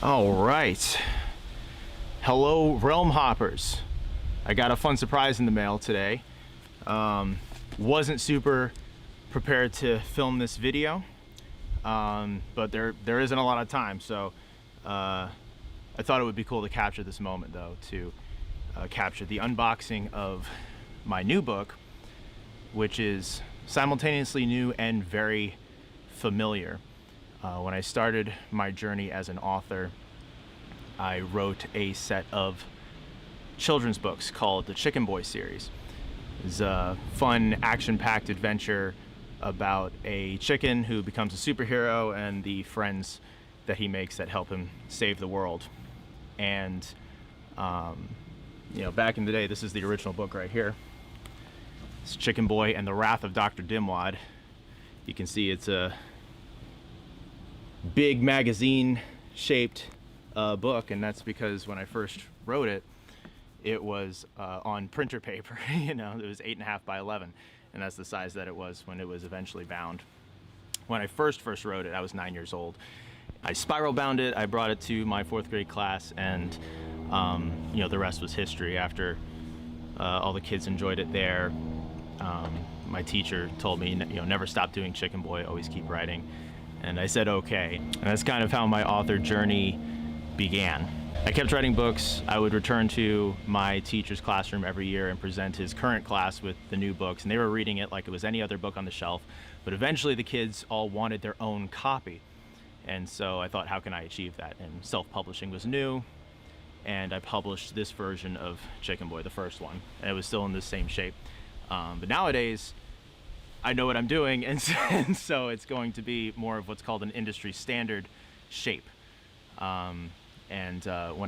All right. Hello, Realm Hoppers. I got a fun surprise in the mail today. Wasn't super prepared to film this video, but there isn't a lot of time, so I thought it would be cool to capture this moment, though, to capture the unboxing of my new book, which is simultaneously new and very familiar. When I started my journey as an author, I wrote a set of children's books called the Chicken Boy series. It's a fun, action-packed adventure about a chicken who becomes a superhero and the friends that he makes that help him save the world. And back in the day, this is the original book right here. It's Chicken Boy and the Wrath of Dr. Dimwad. You can see it's a big magazine-shaped book, and that's because when I first wrote it, it was on printer paper. It was 8.5 by 11, and that's the size that it was when it was eventually bound. When I first wrote it, I was 9 years old. I spiral bound it. I brought it to my 4th grade class, and the rest was history. After all the kids enjoyed it there, my teacher told me, never stop doing Chicken Boy, always keep writing. And I said, okay. And that's kind of how my author journey began. I kept writing books. I would return to my teacher's classroom every year and present his current class with the new books, and they were reading it like it was any other book on the shelf. But eventually the kids all wanted their own copy. And so I thought, how can I achieve that? And self-publishing was new, and I published this version of Chicken Boy, the first one, and it was still in the same shape. But nowadays, I know what I'm doing, and so it's going to be more of what's called an industry standard shape. When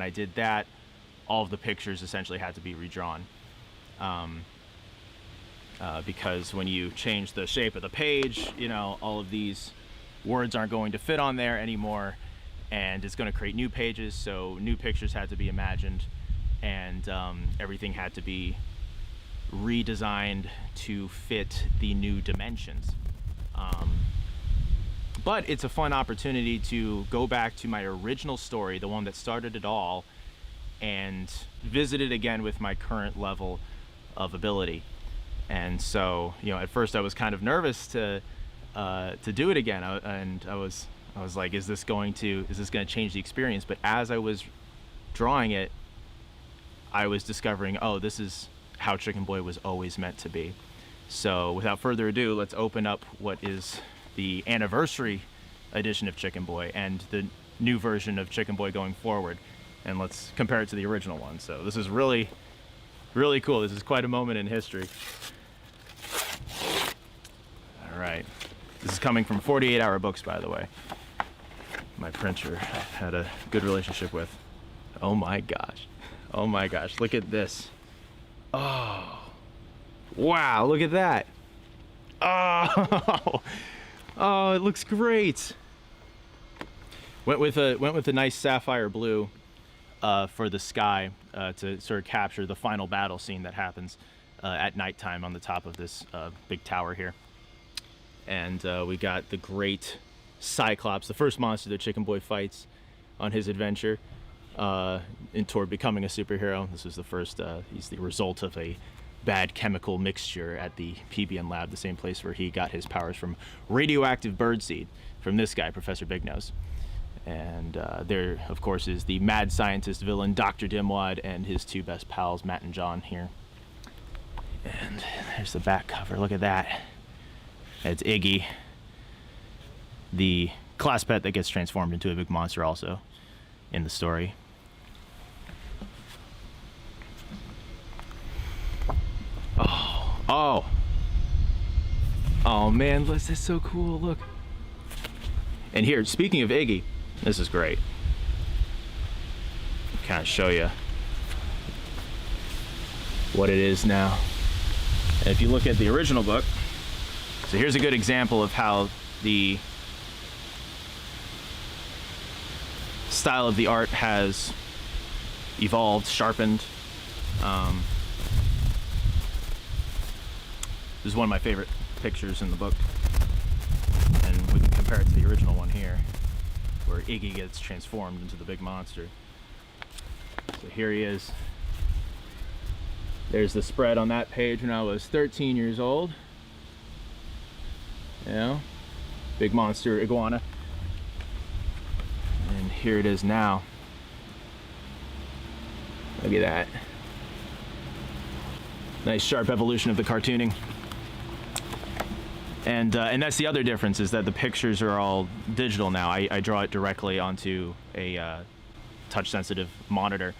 I did that, all of the pictures essentially had to be redrawn. Because when you change the shape of the page, all of these words aren't going to fit on there anymore, and it's going to create new pages, so new pictures had to be imagined, and everything had to be redesigned to fit the new dimensions. But it's a fun opportunity to go back to my original story, the one that started it all, and visit it again with my current level of ability. And so, at first I was kind of nervous to do it again, and I was like, is this going to change the experience? But as I was drawing it, I was discovering, oh, this is how Chicken Boy was always meant to be. So without further ado, let's open up what is the anniversary edition of Chicken Boy and the new version of Chicken Boy going forward, and let's compare it to the original one. So this is really, really cool. This is quite a moment in history. All right. This is coming from 48 Hour Books, by the way. My printer had a good relationship with. Oh my gosh. Oh my gosh. Look at this. Oh. Wow, look at that. Oh. Oh, it looks great. Went with a nice sapphire blue for the sky to sort of capture the final battle scene that happens at nighttime on the top of this big tower here. And we got the great Cyclops, the first monster that Chicken Boy fights on his adventure toward becoming a superhero. This is the first, he's the result of a bad chemical mixture at the PBN lab, the same place where he got his powers from radioactive birdseed from this guy, Professor Bignose. And there, of course, is the mad scientist villain, Dr. Dimwad, and his two best pals, Matt and John, here. And there's the back cover. Look at that. It's Iggy, the class pet that gets transformed into a big monster also in the story. Oh man, this is so cool, look. And here, speaking of Iggy, this is great. Kind of show you what it is now. And if you look at the original book, so here's a good example of how the style of the art has evolved, sharpened. This is one of my favorite pictures in the book, and we can compare it to the original one here, where Iggy gets transformed into the big monster. So here he is. There's the spread on that page when I was 13 years old. You know, big monster iguana. And here it is now. Look at that. Nice sharp evolution of the cartooning. And that's the other difference, is that the pictures are all digital now. I draw it directly onto a touch-sensitive monitor,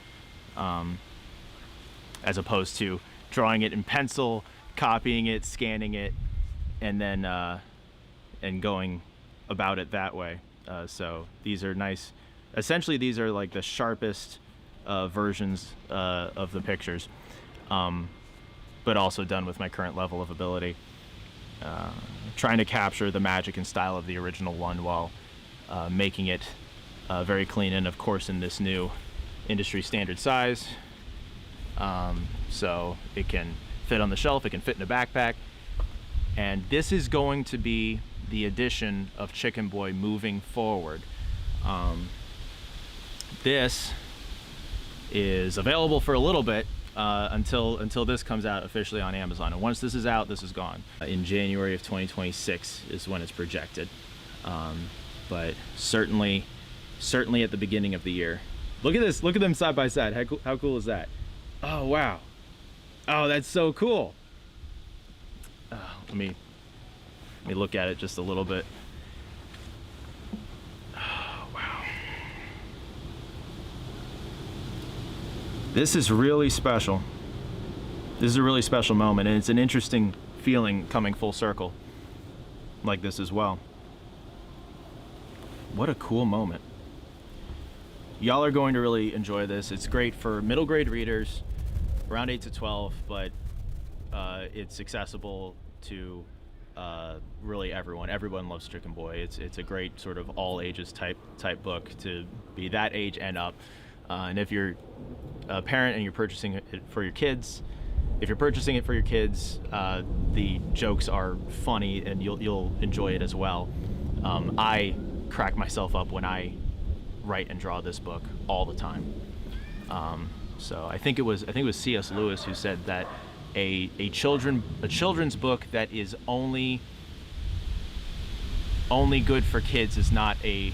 as opposed to drawing it in pencil, copying it, scanning it, and then and going about it that way. So these are nice. Essentially, these are like the sharpest versions of the pictures, but also done with my current level of ability. Trying to capture the magic and style of the original one while making it very clean, and of course in this new industry standard size, so it can fit on the shelf, it can fit in a backpack. And this is going to be the addition of Chicken Boy moving forward. This is available for a little bit, until this comes out officially on Amazon. And once this is out, this is gone. In January of 2026 is when it's projected. But certainly at the beginning of the year. Look at this, look at them side by side. How cool is that? Oh, wow. Oh, that's so cool. Let me look at it just a little bit. Oh, wow. This is really special. This is a really special moment, and it's an interesting feeling coming full circle like this as well. What a cool moment. Y'all are going to really enjoy this. It's great for middle grade readers, around 8 to 12, but it's accessible to really everyone. Everyone loves Chicken Boy. It's a great sort of all ages type book to be that age and up. And if you're a parent and you're purchasing it for your kids, the jokes are funny and you'll enjoy it as well. I crack myself up when I write and draw this book all the time. So I think it was C.S. Lewis who said that a children's book that is only good for kids is not a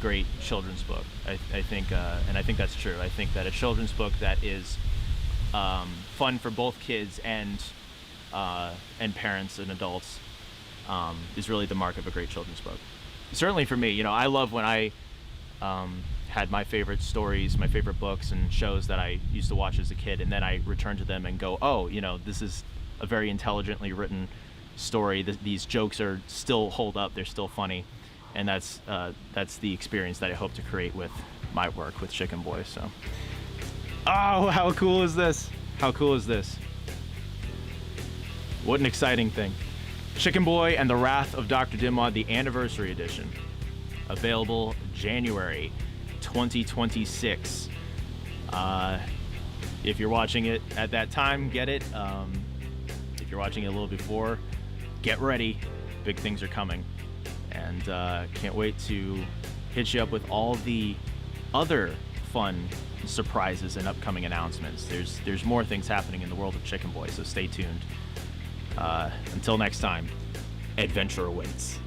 great children's book. I think that's true. I think that a children's book that is fun for both kids and parents and adults is really the mark of a great children's book. Certainly for me, you know, I love when I had my favorite stories, my favorite books and shows that I used to watch as a kid, and then I return to them and go, oh, you know, this is a very intelligently written story. These jokes are still hold up, they're still funny, and that's the experience that I hope to create with my work with Chicken Boy. So, oh, how cool is this? How cool is this? What an exciting thing. Chicken Boy and the Wrath of Dr. Dimwad, the Anniversary Edition. Available January 2026. If you're watching it at that time, get it. If you're watching it a little before, get ready. Big things are coming. And can't wait to hit you up with all the other fun surprises and upcoming announcements. There's more things happening in the world of Chicken Boy, so stay tuned. Until next time, adventure awaits.